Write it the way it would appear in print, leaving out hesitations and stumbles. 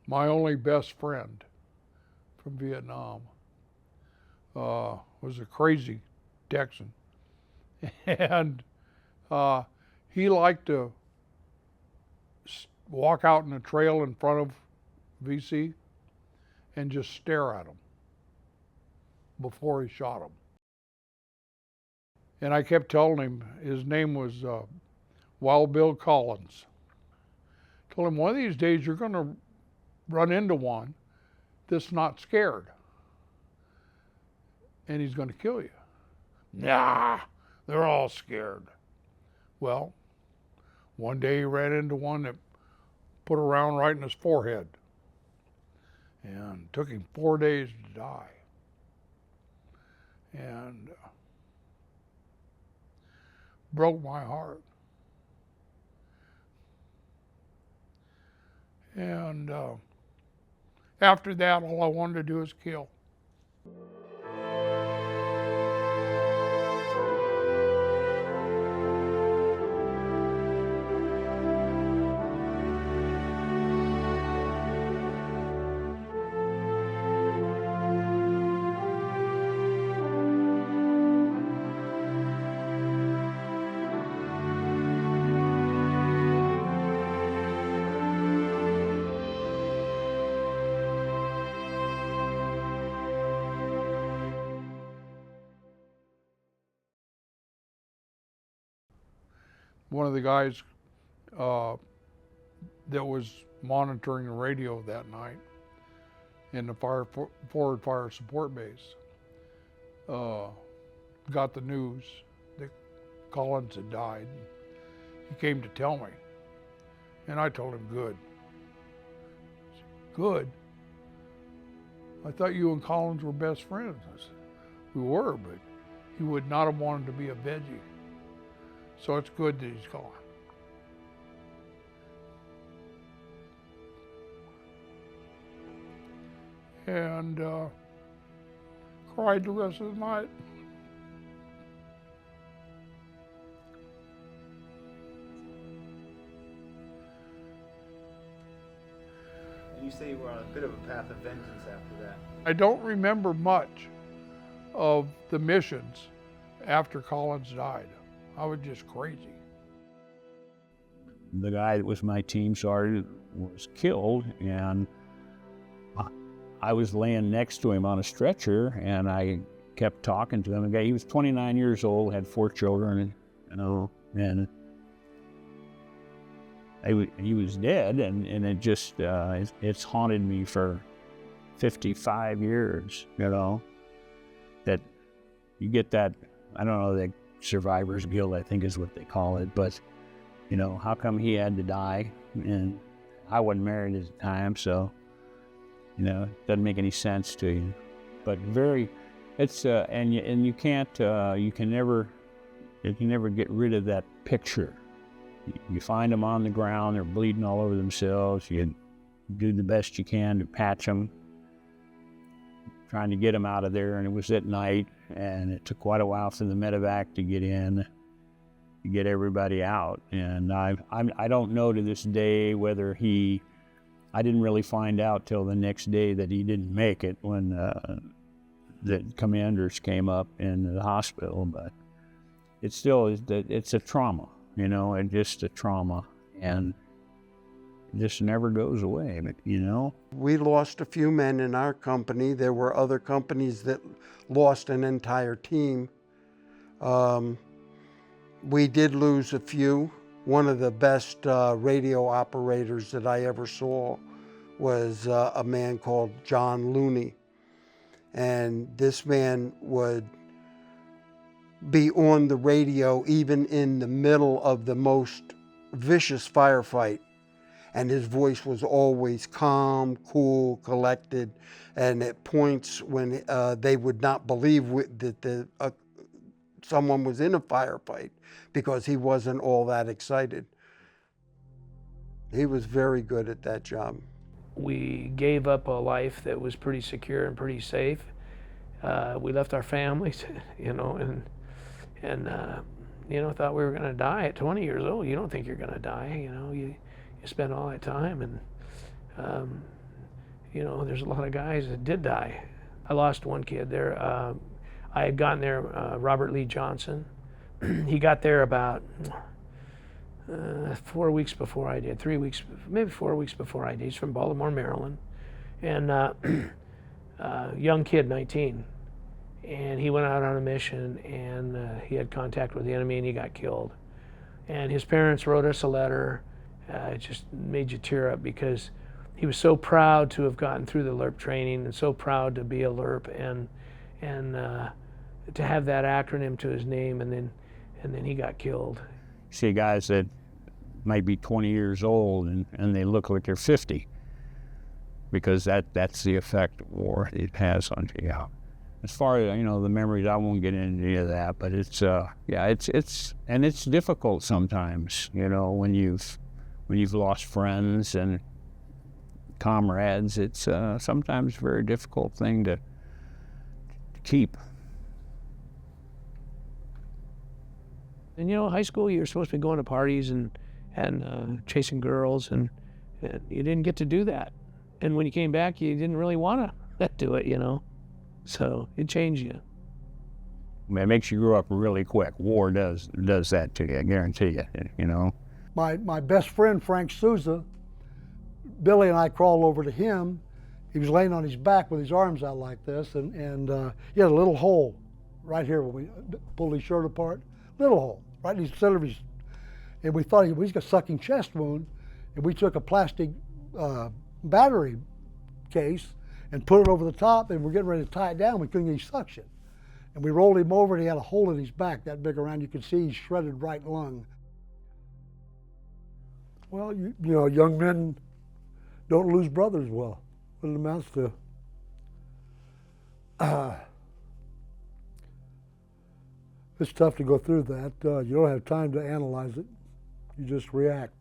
my only best friend from Vietnam was a crazy Texan. And he liked to walk out in the trail in front of VC and just stare at him before he shot him. And I kept telling him his name was Wild Bill Collins. Told him, one of these days you're going to run into one that's not scared, and he's going to kill you. Nah, they're all scared. Well, one day he ran into one that put a round right in his forehead, and it took him 4 days to die. And broke my heart. And after that, all I wanted to do was kill. One of the guys that was monitoring the radio that night in the forward fire support base got the news that Collins had died. He came to tell me, and I told him, good. He said, good? I thought you and Collins were best friends. I said, we were, but he would not have wanted to be a veggie. So it's good that he's gone. And cried the rest of the night. And you say you were on a bit of a path of vengeance after that. I don't remember much of the missions after Collins died. I was just crazy. The guy that was my team sergeant was killed, and I was laying next to him on a stretcher, and I kept talking to him. He was 29 years old, had 4 children, and he was dead, and it just it's haunted me for 55 years. That you get that, I don't know, that survivor's guilt, I think is what they call it, but how come he had to die? And I wasn't married at the time, so it doesn't make any sense to you. But it's and you can't you can never get rid of that picture. You find them on the ground, they're bleeding all over themselves. You do the best you can to patch them, trying to get them out of there, and it was at night, and it took quite a while for the Medevac to get in, to get everybody out. And I don't know to this day whether I didn't really find out till the next day that he didn't make it when the commanders came up in the hospital, but it still is, it's a trauma, and just a trauma, and it just never goes away, but We lost a few men in our company. There were other companies that lost an entire team. We did lose a few. One of the best radio operators that I ever saw was a man called John Looney. And this man would be on the radio even in the middle of the most vicious firefight. And his voice was always calm, cool, collected. And at points when they would not believe that someone was in a firefight because he wasn't all that excited. He was very good at that job. We gave up a life that was pretty secure and pretty safe. We left our families, and thought we were going to die at 20 years old. You don't think you're going to die, you spend all that time, and you know, there's a lot of guys that did die. I lost one kid there. I had gotten there, Robert Lee Johnson. He got there about 4 weeks before I did, 3 weeks, maybe 4 weeks before I did. He's from Baltimore, Maryland. And young kid, 19. And he went out on a mission, and he had contact with the enemy, and he got killed. And his parents wrote us a letter. It just made you tear up, because he was so proud to have gotten through the LRRP training, and so proud to be a LRRP, and to have that acronym to his name, and then he got killed. See guys that might be 20 years old and they look like they're 50, because that's the effect war it has on you. As far as, you know, the memories, I won't get into any of that, but it's it's difficult sometimes, you know, when you've lost friends and comrades. It's sometimes a very difficult thing to keep. And you know, high school, you're supposed to be going to parties and chasing girls, and you didn't get to do that. And when you came back, you didn't really want to do it, you know. So it changed you. It makes you grow up really quick. War does that to you, I guarantee you, you know. My best friend, Frank Souza, Billy and I crawled over to him. He was laying on his back with his arms out like this, and he had a little hole right here when we pulled his shirt apart. Little hole, right in the center of his, and we thought he's got a sucking chest wound, and we took a plastic battery case and put it over the top, and we're getting ready to tie it down. We couldn't get any suction. And we rolled him over, and he had a hole in his back that big around. You could see his shredded right lung. Well, you know, young men don't lose brothers well. What it amounts to. It's tough to go through that. You don't have time to analyze it. You just react.